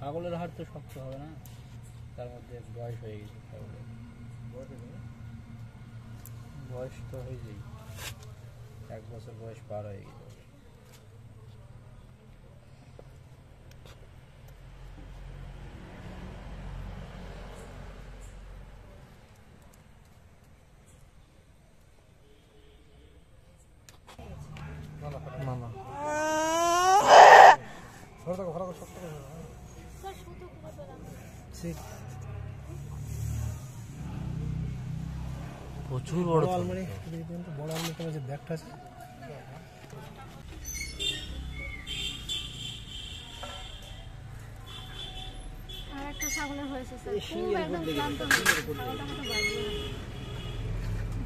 ছাগলের হাড় তো শক্ত হবে না, তার মধ্যে বয়স হয়ে গেছে ছাগলের। বয়স তো হয়ে যায়, 1 বছর বয়স পার হয়ে গেছে। প্রচুর বড় আলমারি, বড় আলমারিটা যে ব্যাগটা আছে আর একটা ছাগলের হয়েছে স্যার, খুব একদম ক্লান্ত ছাগলটা মতো বাজবে না,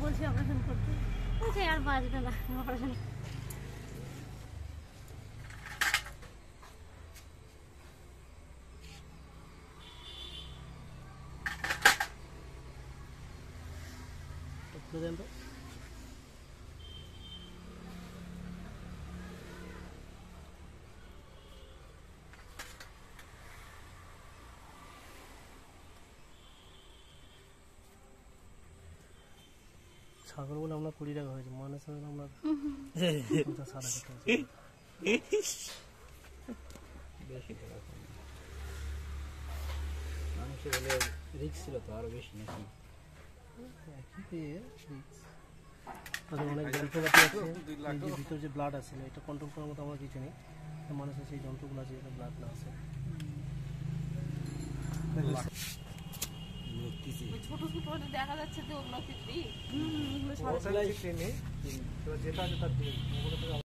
বলছি অপারেশন করতে, বলছে আর বাজবে না অপারেশন। ছাগল বলে আমরা 20 টাকা হয়েছে, মানুষ হলে আমরা 50-60 টাকা। বেশি টাকা মানুষের হলে রিস্ক ছিল তো আরো বেশি নাকি? অনেক যন্ত্রপাতি আছে, এই যে ভিতর যে ব্লাড আছে না, এটা কন্ট্রোল করার মতো আমার কিছু নেই। মানুষের সেই যন্ত্রগুলো আছে, এটা ব্লাড না আছে। ছোট ছোট দেখা যাচ্ছে যে ওগুলো চিত্রি, যেটা আছে তার